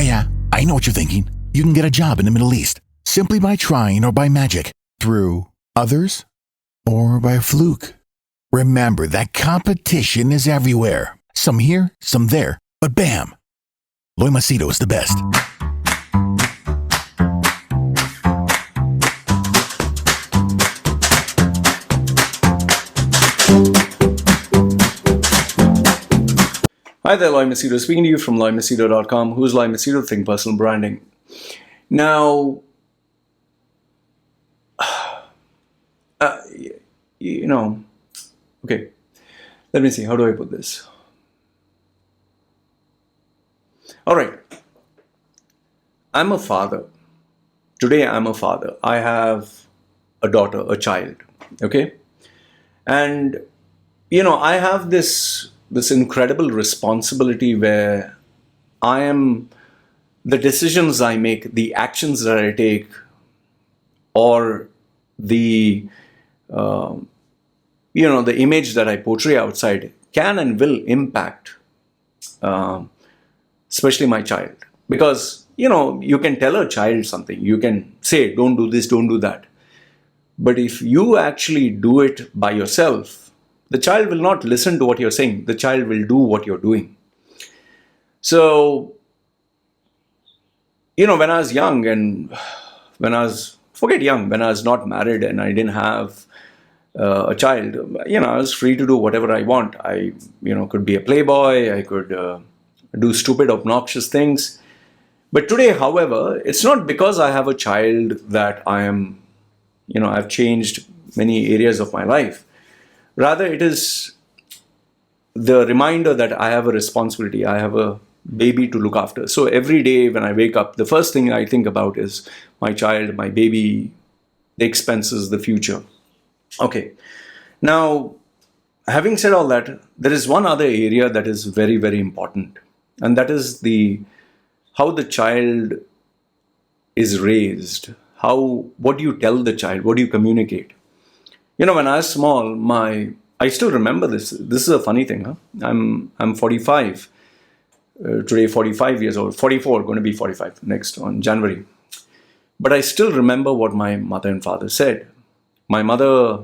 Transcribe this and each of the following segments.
Yeah, I know what you're thinking. You can get a job in the Middle East simply by trying or by magic, through others, or by fluke. Remember that competition is everywhere. Some here, some there, but bam! Loy Machedo is the best. Hi there, Loy Machedo. Speaking to you from loymachedo.com. Who's Loy Machedo? Think Personal Branding. Now, okay, let me see. How do I put this? All right. I'm a father. Today, I'm a father. I have a daughter, a child. Okay? And, I have this incredible responsibility where the decisions I make, the actions that I take, or the image that I portray outside can and will impact, especially my child. Because, you can tell a child something. You can say, don't do this, don't do that. But if you actually do it by yourself, the child will not listen to what you're saying. The child will do what you're doing. So, when I was young and when I was not married and I didn't have a child, I was free to do whatever I want. I, could be a playboy. I could do stupid, obnoxious things. But today, however, it's not because I have a child that I am, I've changed many areas of my life. Rather, it is the reminder that I have a responsibility. I have a baby to look after. So every day when I wake up, the first thing I think about is my child, my baby, the expenses, the future. Okay. Now, having said all that, there is one other area that is very, very important. And that is how the child is raised. What do you tell the child? What do you communicate? When I was small, I still remember this. This is a funny thing, huh? I'm 45. Today, 45 years old. 44, going to be 45 next on January. But I still remember what my mother and father said. My mother,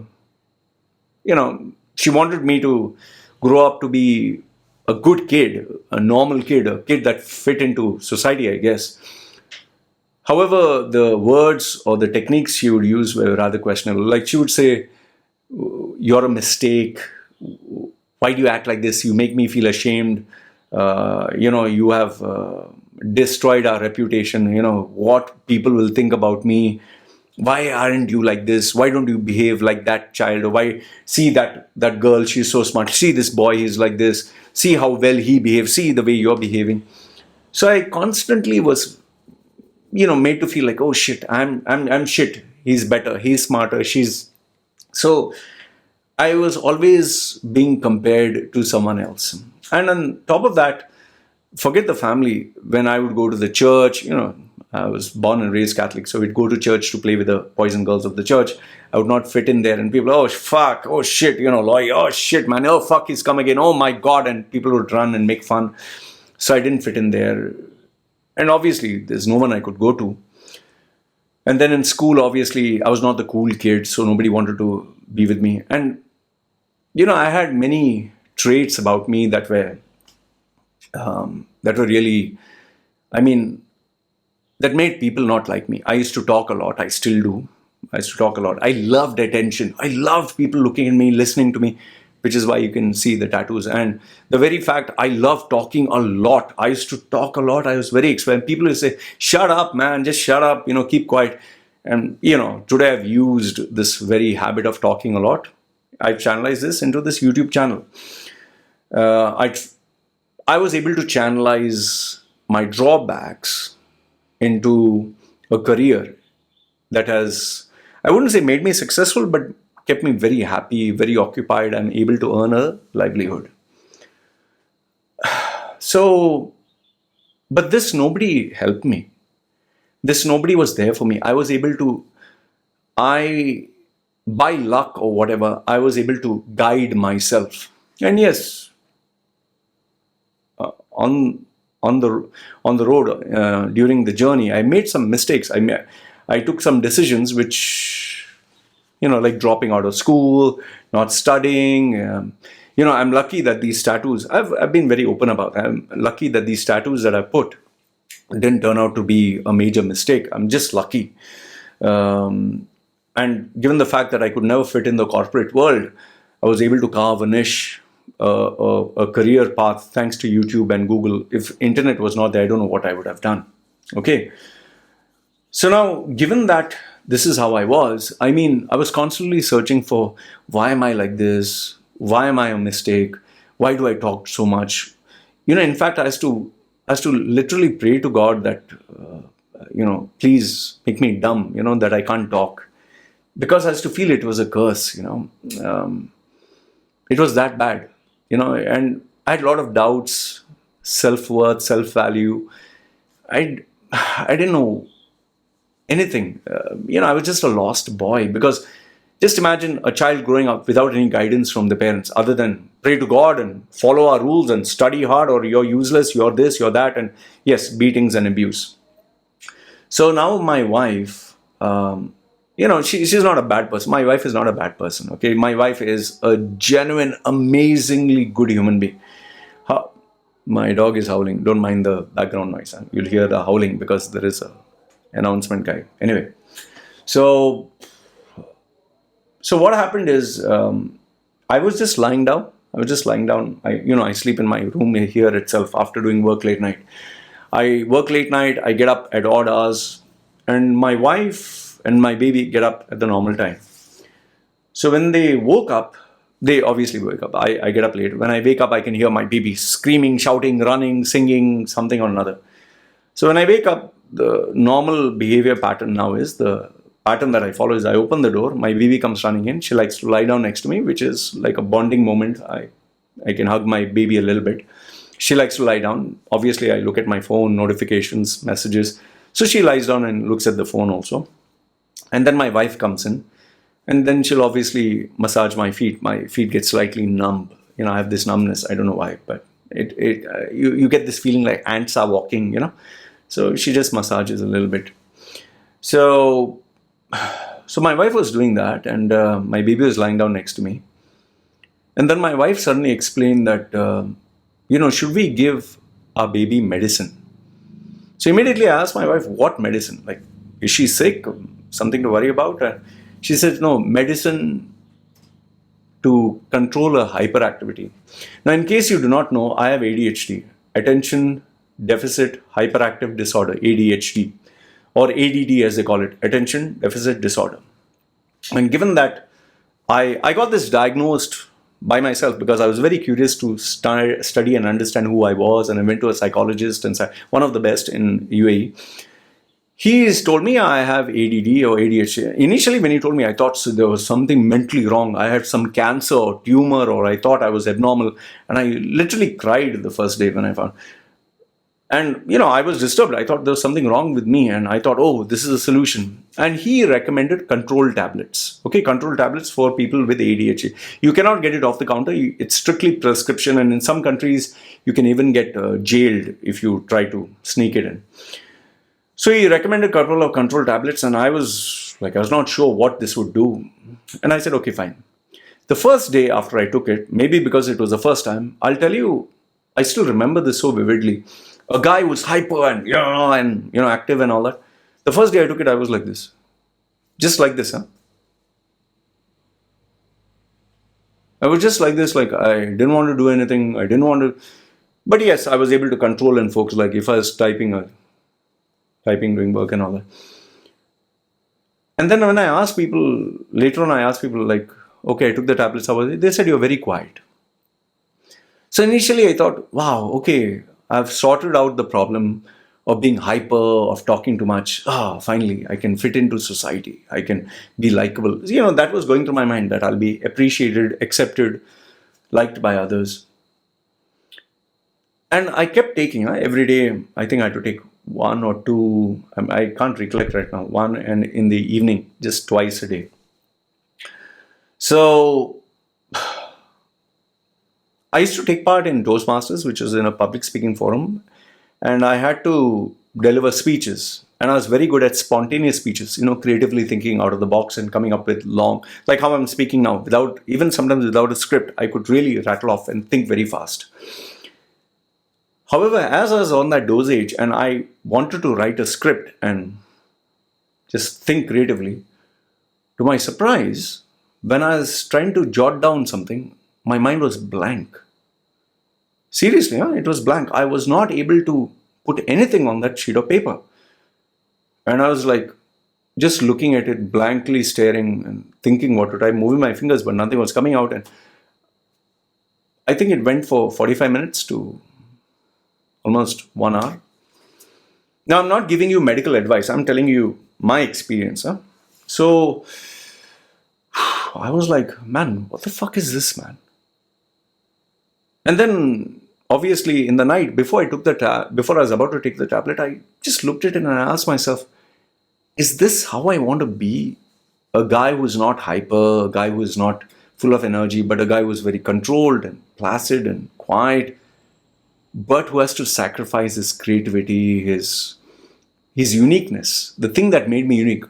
she wanted me to grow up to be a good kid, a normal kid, a kid that fit into society, I guess. However, the words or the techniques she would use were rather questionable. Like she would say, "You're a mistake. Why do you act like this? You make me feel ashamed. You have destroyed our reputation. What people will think about me. Why aren't you like this? Why don't you behave like that child? Or why see that girl, she's so smart. See this boy, he's like this. See how well he behaves. See the way you're behaving." So I constantly was, made to feel like, oh shit, I'm shit. He's better. He's smarter. So I was always being compared to someone else. And on top of that, forget the family. When I would go to the church, I was born and raised Catholic, so we'd go to church to play with the boys and girls of the church. I would not fit in there, and people, oh fuck, oh shit, Loy, oh shit, man, oh fuck, he's come again, oh my God, and people would run and make fun. So I didn't fit in there. And obviously, there's no one I could go to. And then in school, obviously, I was not the cool kid, so nobody wanted to be with me. And, I had many traits about me that were really, that made people not like me. I used to talk a lot. I still do. I used to talk a lot. I loved attention. I loved people looking at me, listening to me, which is why you can see the tattoos. And the very fact I love talking a lot. I used to talk a lot. I was very expressive. People would say, shut up, man, just shut up, keep quiet. And, today I've used this very habit of talking a lot. I've channelized this into this YouTube channel. I was able to channelize my drawbacks into a career that has, I wouldn't say made me successful, but kept me very happy, very occupied. I'm able to earn a livelihood. So, but this nobody helped me. This nobody was there for me. I was able to, by luck or whatever, I was able to guide myself. And yes, on on the road during the journey, I made some mistakes. I took some decisions which, like dropping out of school, not studying. I'm lucky that these tattoos, I've been very open about that. I'm lucky that these tattoos that I put didn't turn out to be a major mistake. I'm just lucky. And given the fact that I could never fit in the corporate world, I was able to carve a niche, a career path, thanks to YouTube and Google. If internet was not there, I don't know what I would have done. Okay. So now, given that this is how I was, I was constantly searching for, why am I like this? Why am I a mistake? Why do I talk so much? In fact, I used to literally pray to God that, please make me dumb, that I can't talk. Because I used to feel it was a curse, it was that bad, and I had a lot of doubts, self-worth, self-value. I didn't know anything. I was just a lost boy, because just imagine a child growing up without any guidance from the parents other than pray to God and follow our rules and study hard, or you're useless, you're this, you're that, and yes, beatings and abuse. So now my wife, she's not a bad person. My wife is not a bad person, okay? My wife is a genuine, amazingly good human being. My dog is howling. Don't mind the background noise. Huh? You'll hear the howling because there is a announcement guy. Anyway, so what happened is, I was just lying down. I sleep in my room here itself after doing work late night. I work late night. I get up at odd hours, and my wife and my baby get up at the normal time. So when they woke up, they obviously wake up. I get up late. When I wake up, I can hear my baby screaming, shouting, running, singing, something or another. So when I wake up, the normal behavior pattern now is, the pattern that I follow is, I open the door, my baby comes running in. She likes to lie down next to me, which is like a bonding moment. I can hug my baby a little bit. She likes to lie down. Obviously, I look at my phone, notifications, messages. So she lies down and looks at the phone also. And then my wife comes in, and then she'll obviously massage my feet. My feet get slightly numb. I have this numbness. I don't know why, but you get this feeling like ants are walking, So she just massages a little bit. So my wife was doing that, and my baby was lying down next to me. And then my wife suddenly explained that, should we give our baby medicine? So immediately I asked my wife, what medicine? Like, is she sick? Something to worry about? She said, no, medicine to control her hyperactivity. Now, in case you do not know, I have ADHD, attention deficit hyperactive disorder, ADHD, or ADD as they call it, attention deficit disorder. And given that I got this diagnosed by myself because I was very curious to study and understand who I was, and I went to a psychologist, and one of the best in UAE. He's told me I have ADD or ADHD. Initially, when he told me, I thought there was something mentally wrong. I had some cancer or tumor, or I thought I was abnormal. And I literally cried the first day when I found. And, I was disturbed. I thought there was something wrong with me. And I thought, oh, this is a solution. And he recommended control tablets. Okay, control tablets for people with ADHD. You cannot get it off the counter. It's strictly prescription. And in some countries, you can even get jailed if you try to sneak it in. So he recommended a couple of control tablets, and I was not sure what this would do. And I said, okay, fine. The first day after I took it, maybe because it was the first time, I'll tell you, I still remember this so vividly. A guy was hyper and active and all that. The first day I took it, I was like this. Just like this, huh? I was just like this, like I didn't want to do anything. I didn't want to. But yes, I was able to control and focus. Like if I was typing, doing work and all that. And then when I asked people, later on I asked people like, okay, I took the tablets, how was it? They said, you're very quiet. So initially I thought, wow, okay, I've sorted out the problem of being hyper, of talking too much. Finally, I can fit into society. I can be likable. That was going through my mind, that I'll be appreciated, accepted, liked by others. And I kept taking, every day, I think I had to take one or two, I can't recollect right now, one and in the evening, just twice a day. So I used to take part in Toastmasters, which is in a public speaking forum. and I had to deliver speeches. And I was very good at spontaneous speeches, creatively thinking out of the box and coming up with long, like how I'm speaking now, sometimes without a script, I could really rattle off and think very fast. However, as I was on that dosage and I wanted to write a script and just think creatively, to my surprise, when I was trying to jot down something, my mind was blank. Seriously, it was blank. I was not able to put anything on that sheet of paper. And I was like, just looking at it, blankly staring and thinking what to type, moving my fingers, but nothing was coming out. And I think it went for 45 minutes to almost 1 hour. Now, I'm not giving you medical advice. I'm telling you my experience. So I was like, man, what the fuck is this, man? And then, obviously, in the night, before I was about to take the tablet, I just looked at it and I asked myself, is this how I want to be? A guy who's not hyper, a guy who's not full of energy, but a guy who's very controlled and placid and quiet, but who has to sacrifice his creativity, his uniqueness, the thing that made me unique.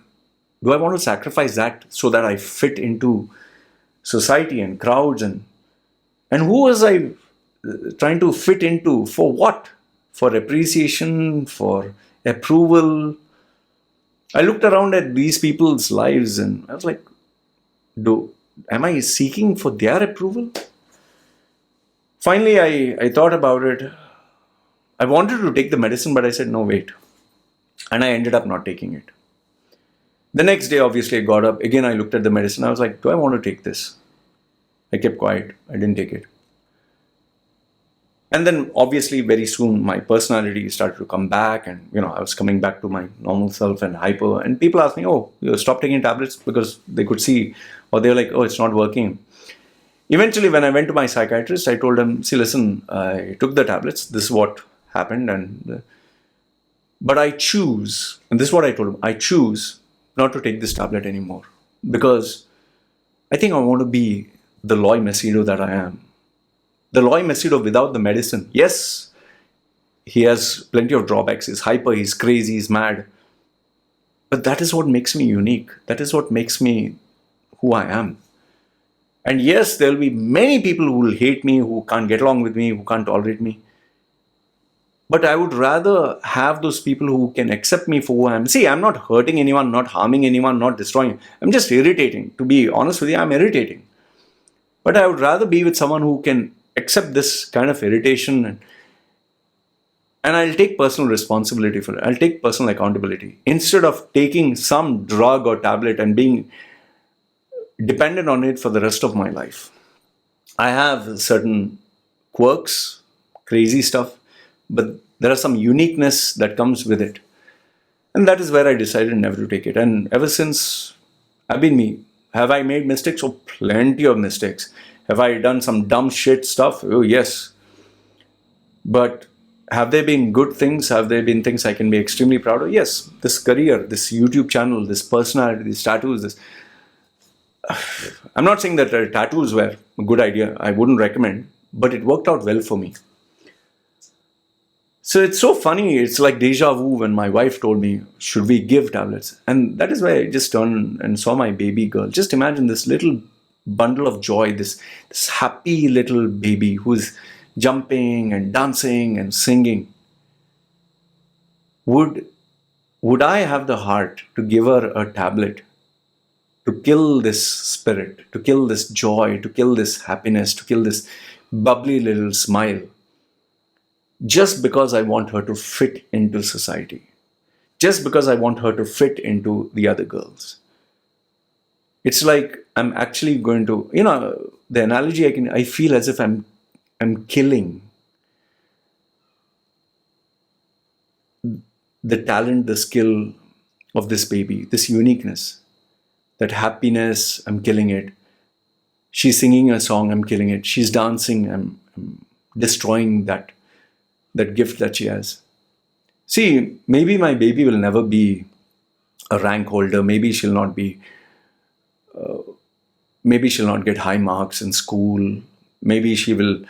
Do I want to sacrifice that so that I fit into society and crowds? And who was I trying to fit into? For what? For appreciation? For approval? I looked around at these people's lives and I was like, am I seeking for their approval? Finally, I thought about it. I wanted to take the medicine, but I said, no, wait. And I ended up not taking it. The next day, obviously, I got up. Again, I looked at the medicine. I was like, do I want to take this? I kept quiet. I didn't take it. And then, obviously, very soon, my personality started to come back. And, I was coming back to my normal self and hyper. And people asked me, oh, you stopped taking tablets? Because they could see, or they were like, oh, it's not working. Eventually, when I went to my psychiatrist, I told him, see, listen, I took the tablets. This is what happened. But I choose, and this is what I told him, I choose not to take this tablet anymore. Because I think I want to be the Loy Machedo that I am. The Loy Machedo without the medicine. Yes, he has plenty of drawbacks. He's hyper, he's crazy, he's mad. But that is what makes me unique. That is what makes me who I am. And yes, there will be many people who will hate me, who can't get along with me, who can't tolerate me. But I would rather have those people who can accept me for who I am. See, I'm not hurting anyone, not harming anyone, not destroying. I'm just irritating. To be honest with you, I'm irritating. But I would rather be with someone who can accept this kind of irritation and I'll take personal responsibility for it. I'll take personal accountability. Instead of taking some drug or tablet and being dependent on it for the rest of my life. I have certain quirks, crazy stuff, but there are some uniqueness that comes with it. And that is where I decided never to take it. And ever since, I've been me. Have I made mistakes? Oh, plenty of mistakes. Have I done some dumb shit stuff? Oh, yes. But have there been good things? Have there been things I can be extremely proud of? Yes. This career, this YouTube channel, this personality, these tattoos, this. I'm not saying that tattoos were a good idea. I wouldn't recommend. But it worked out well for me. So it's so funny. It's like deja vu when my wife told me, should we give tablets? And that is why I just turned and saw my baby girl. Just imagine this little bundle of joy, this happy little baby who's jumping and dancing and singing. Would I have the heart to give her a tablet to kill this spirit, to kill this joy, to kill this happiness, to kill this bubbly little smile? Just because I want her to fit into society. Just because I want her to fit into the other girls. It's like I'm actually going to, the analogy I feel as if I'm killing the talent, the skill of this baby, this uniqueness, that happiness, I'm killing it. She's singing a song, I'm killing it. She's dancing, I'm destroying that gift that she has. See, maybe my baby will never be a rank holder. Maybe she'll not be, maybe she'll not get high marks in school. Maybe she will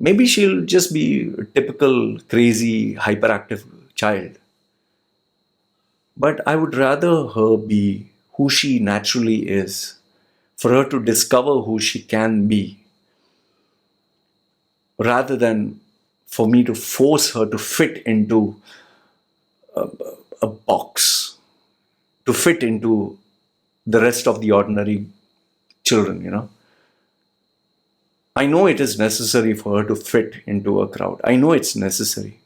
Maybe she'll just be a typical crazy hyperactive child. But I would rather her be who she naturally is, for her to discover who she can be, rather than for me to force her to fit into a box, to fit into the rest of the ordinary children. I know it is necessary for her to fit into a crowd. I know it's necessary.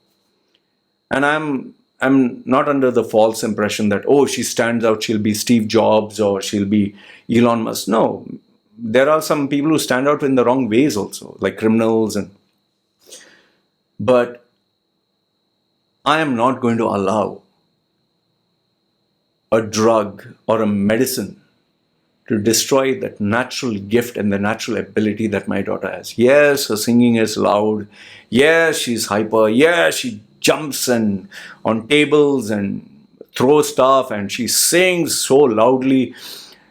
And I'm not under the false impression that, oh, she stands out, she'll be Steve Jobs or she'll be Elon Musk. No, there are some people who stand out in the wrong ways also, like criminals. But I am not going to allow a drug or a medicine to destroy that natural gift and the natural ability that my daughter has. Yes, her singing is loud. Yes, she's hyper. Yes, she jumps and on tables and throws stuff, and she sings so loudly,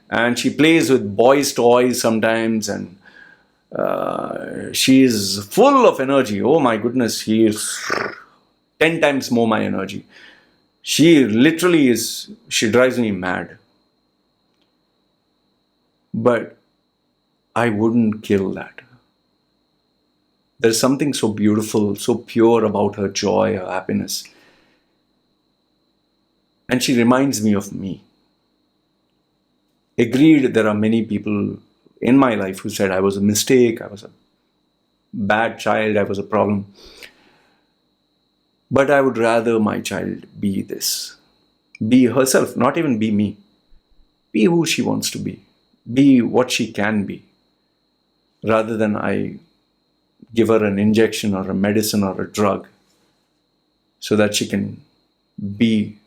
and she plays with boys' toys sometimes, and she is full of energy. Oh my goodness, he is 10 times more my energy. She literally is, she drives me mad. But I wouldn't kill that. There's something so beautiful, so pure about her joy, her happiness. And she reminds me of me. Agreed, there are many people in my life who said I was a mistake, I was a bad child, I was a problem. But I would rather my child be this. Be herself, not even be me. Be who she wants to be what she can be, rather than I give her an injection or a medicine or a drug so that she can be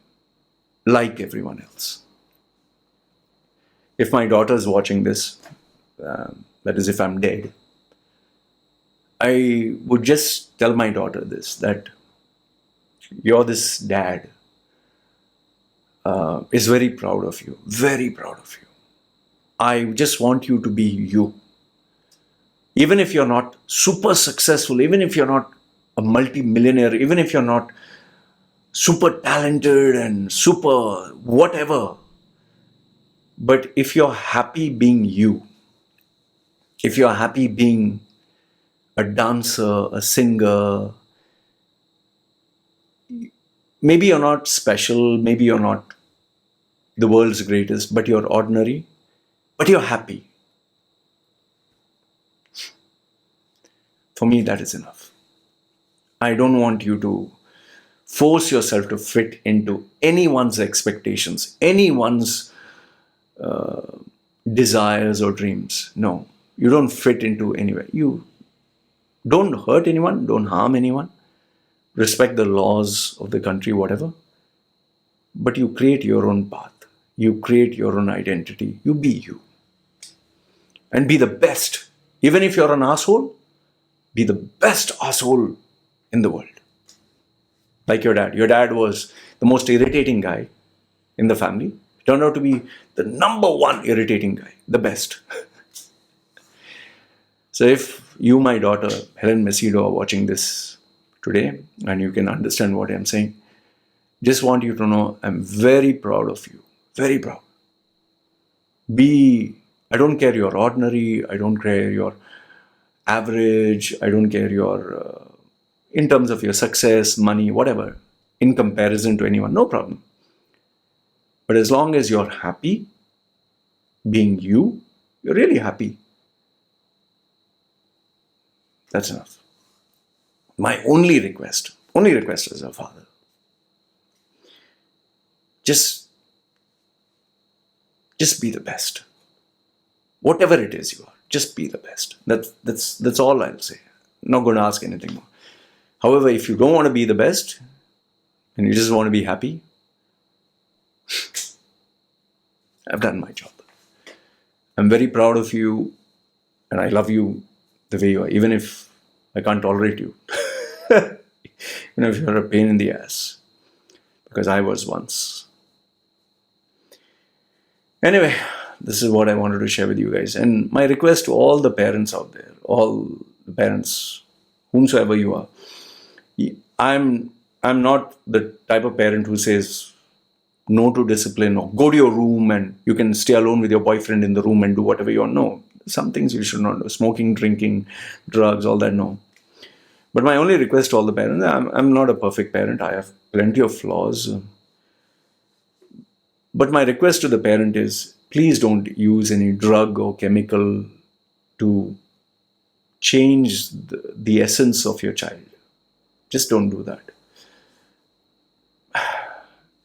like everyone else. If my daughter is watching this, that is, if I'm dead, I would just tell my daughter this, that you're this dad is very proud of you, very proud of you. I just want you to be you. Even if you're not super successful, even if you're not a multi-millionaire, even if you're not super talented and super whatever, but if you're happy being you, if you're happy being a dancer, a singer, maybe you're not special, maybe you're not the world's greatest, but you're ordinary, but you're happy. For me, that is enough. I don't want you to force yourself to fit into anyone's expectations, anyone's desires or dreams. No, you don't fit into anywhere. You don't hurt anyone, don't harm anyone, respect the laws of the country, whatever. But you create your own path. You create your own identity. You be you. And be the best. Even if you're an asshole, be the best asshole in the world. Like your dad. Your dad was the most irritating guy in the family. He turned out to be the number one irritating guy, the best. So if you, my daughter, Helen Machedo, are watching this today, and you can understand what I'm saying, just want you to know I'm very proud of you. Very proud. I don't care you're ordinary, I don't care you're average, I don't care your in terms of your success, money, whatever, in comparison to anyone, no problem. But as long as you're happy being you, you're really happy. That's enough. My only request as a father, just be the best. Whatever it is you are, just be the best. That's all I'll say. I'm not going to ask anything more. However, if you don't want to be the best and you just want to be happy, I've done my job. I'm very proud of you and I love you the way you are, even if I can't tolerate you. Even if you're a pain in the ass. Because I was once. Anyway, this is what I wanted to share with you guys. And my request to all the parents out there, all the parents whomsoever you are. I'm not the type of parent who says no to discipline or go to your room and you can stay alone with your boyfriend in the room and do whatever you want. No, some things you should not do. Smoking, drinking, drugs, all that, no. But my only request to all the parents, I'm not a perfect parent. I have plenty of flaws. But my request to the parent is, please don't use any drug or chemical to change the essence of your child. Just don't do that.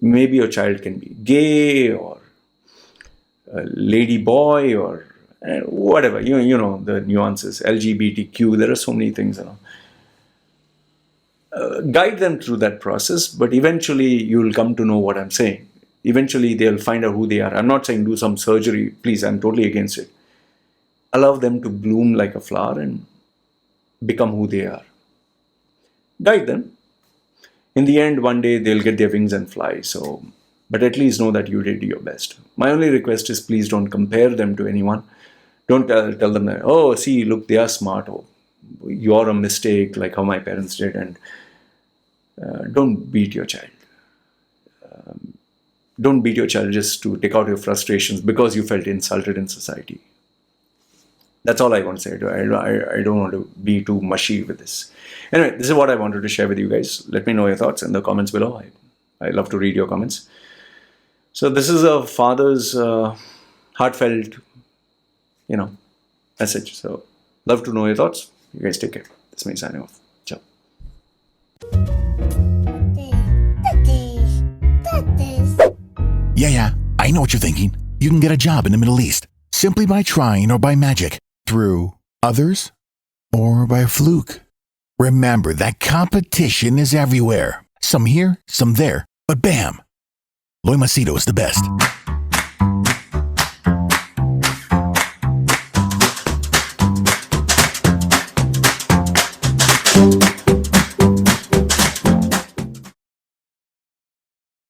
Maybe your child can be gay or a lady boy or whatever. You know the nuances. LGBTQ. There are so many things. Guide them through that process, but eventually you'll come to know what I'm saying. Eventually they'll find out who they are. I'm not saying do some surgery. Please, I'm totally against it. Allow them to bloom like a flower and become who they are. Guide them. In the end, one day they'll get their wings and fly. So, but at least know that you did your best. My only request is please don't compare them to anyone. Don't tell them that, oh, see, look, they are smart. Or you're a mistake, like how my parents did. And don't beat your child. Don't beat your child just to take out your frustrations because you felt insulted in society. That's all I want to say. I don't want to be too mushy with this. Anyway, this is what I wanted to share with you guys. Let me know your thoughts in the comments below. I love to read your comments. So this is a father's heartfelt, message. So love to know your thoughts. You guys take care. This is me signing off. Ciao. Yeah, I know what you're thinking. You can get a job in the Middle East simply by trying or by magic, through others or by fluke. Remember that competition is everywhere. Some here, some there, but bam! Loy Machedo is the best.